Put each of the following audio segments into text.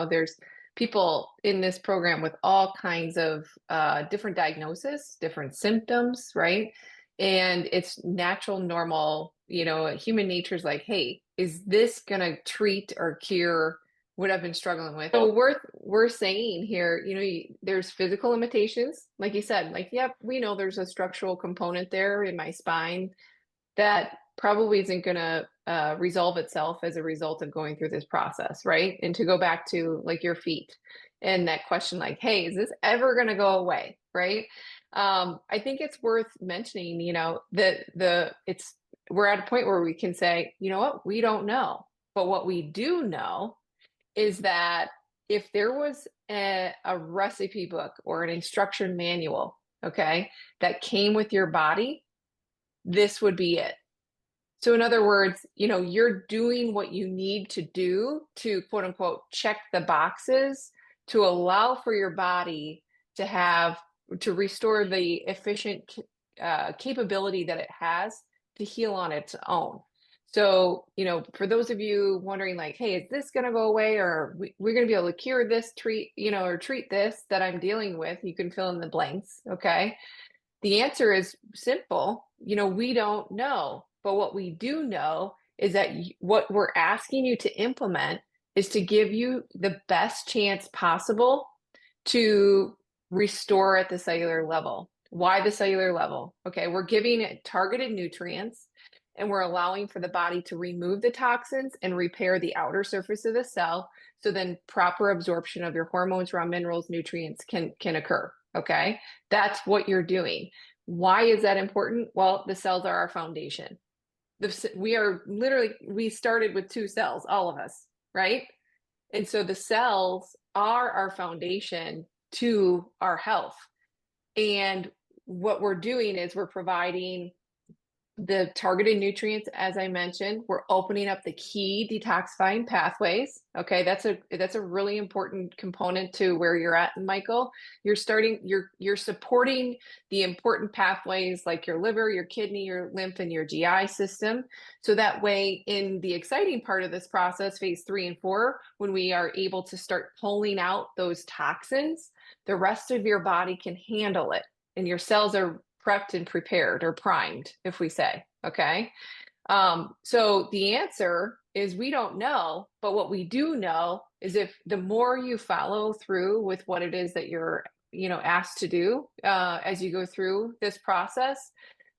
there's people in this program with all kinds of different diagnoses, different symptoms, right? And it's natural, normal, human nature is like, hey, is this going to treat or cure what I've been struggling with? So we're saying here, there's physical limitations, like you said, like, yep, we know there's a structural component there in my spine that probably isn't going to resolve itself as a result of going through this process, right? And to go back to like your feet and that question, like, hey, is this ever going to go away, right? I think it's worth mentioning, that we're at a point where we can say, you know what, we don't know, but what we do know is that if there was a recipe book or an instruction manual, okay, that came with your body, this would be it. So in other words, you're doing what you need to do to quote unquote check the boxes to allow for your body to restore the efficient capability that it has to heal on its own. So, for those of you wondering like, hey, is this going to go away, or we're going to be able to cure this or treat this that I'm dealing with, you can fill in the blanks. Okay. The answer is simple. We don't know. But what we do know is that what we're asking you to implement is to give you the best chance possible to restore at the cellular level. Why the cellular level? Okay, we're giving it targeted nutrients and we're allowing for the body to remove the toxins and repair the outer surface of the cell. So then proper absorption of your hormones, raw minerals, nutrients can occur. Okay, that's what you're doing. Why is that important? Well, the cells are our foundation. We started with 2 cells, all of us, right? And so the cells are our foundation to our health. And what we're doing is we're providing the targeted nutrients, as I mentioned. We're opening up the key detoxifying pathways. Okay, that's a really important component to where you're at, Michael. You're supporting the important pathways like your liver, your kidney, your lymph, and your GI system. So that way, in the exciting part of this process, phase 3 and 4, when we are able to start pulling out those toxins, the rest of your body can handle it, and your cells are prepped and prepared or primed, if we say, okay? So the answer is we don't know, but what we do know is if the more you follow through with what it is that you're, asked to do as you go through this process,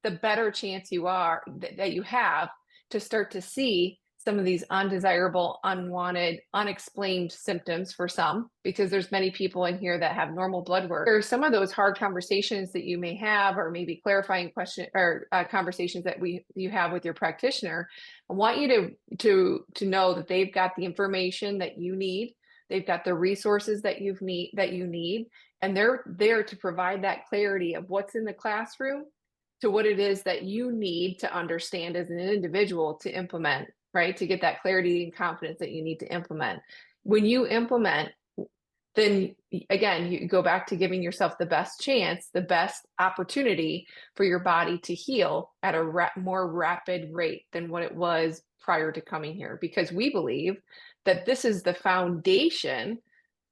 the better chance that you have to start to see some of these undesirable, unwanted, unexplained symptoms for some, because there's many people in here that have normal blood work. There's some of those hard conversations that you may have, or maybe clarifying question or conversations that you have with your practitioner. I want you to know that they've got the information that you need. They've got the resources that you need, and they're there to provide that clarity of what's in the classroom to what it is that you need to understand as an individual to implement, right? To get that clarity and confidence that you need to implement. When you implement, then again, you go back to giving yourself the best chance, the best opportunity for your body to heal at a more rapid rate than what it was prior to coming here. Because we believe that this is the foundation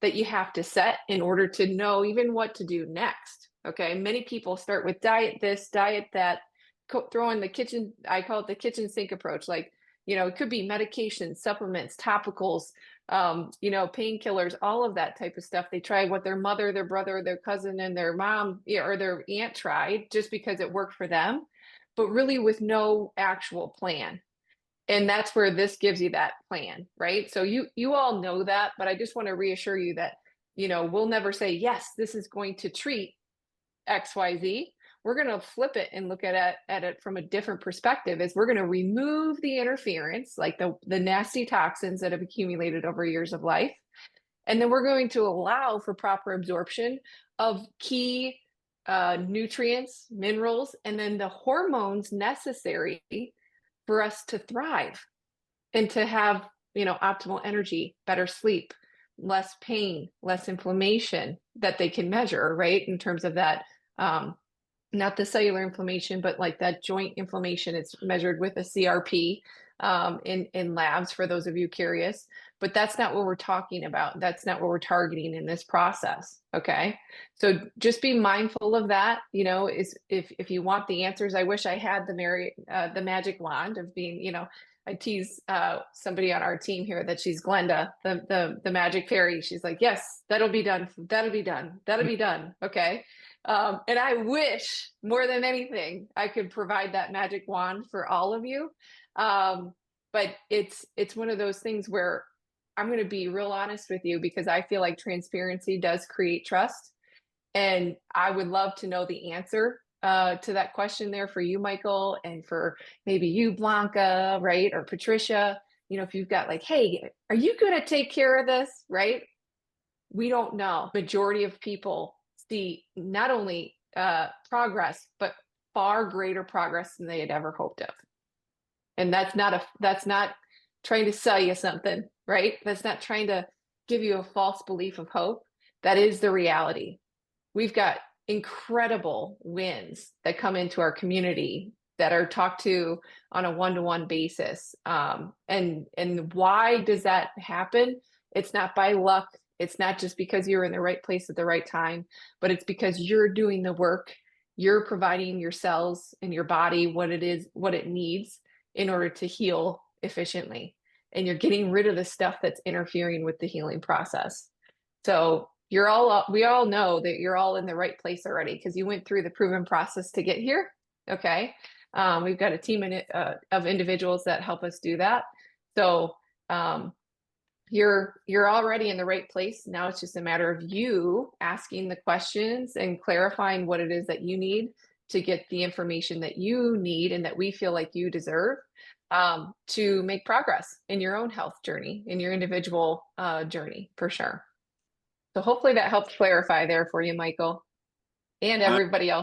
that you have to set in order to know even what to do next. Okay. Many people start with diet this, diet that, throw in the kitchen. I call it the kitchen sink approach. Like, it could be medications, supplements, topicals, painkillers, all of that type of stuff. They try what their mother, their brother, their cousin, and their mom or their aunt tried just because it worked for them, but really with no actual plan. And that's where this gives you that plan, right? So you all know that, but I just want to reassure you that, we'll never say, yes, this is going to treat XYZ. We're going to flip it and look at it from a different perspective. Is we're going to remove the interference, like the nasty toxins that have accumulated over years of life. And then we're going to allow for proper absorption of key nutrients, minerals, and then the hormones necessary for us to thrive and to have, optimal energy, better sleep, less pain, less inflammation that they can measure, right? In terms of that, not the cellular inflammation, but like that joint inflammation. It's measured with a CRP in labs for those of you curious, but that's not what we're talking about. That's not what we're targeting in this process. Okay. So just be mindful of that. You know, is if you want the answers, I wish I had the magic wand of being, you know, I tease somebody on our team here that she's Glenda, the magic fairy. She's like, yes, that'll be done. That'll be done. That'll be done. Okay. And I wish more than anything I could provide that magic wand for all of you. But it's one of those things where I'm going to be real honest with you because I feel like transparency does create trust. And I would love to know the answer to that question there for you, Michael, and for maybe you, Blanca, right? Or Patricia. You know, if you've got like, hey, are you going to take care of this? Right? We don't know. Majority of people see not only progress, but far greater progress than they had ever hoped of. And that's not trying to sell you something, right? That's not trying to give you a false belief of hope. That is the reality. We've got incredible wins that come into our community that are talked to on a one-to-one basis. And why does that happen? It's not by luck. It's not just because you're in the right place at the right time, but it's because you're doing the work. You're providing your cells and your body what it needs in order to heal efficiently. And you're getting rid of the stuff that's interfering with the healing process. So we all know that you're all in the right place already because you went through the proven process to get here. Okay. We've got a team of individuals that help us do that. So you're already in the right place. Now it's just a matter of you asking the questions and clarifying what it is that you need to get the information that you need and that we feel like you deserve to make progress in your own health journey, in your individual journey, for sure. So hopefully that helped clarify there for you, Michael, and I, everybody else.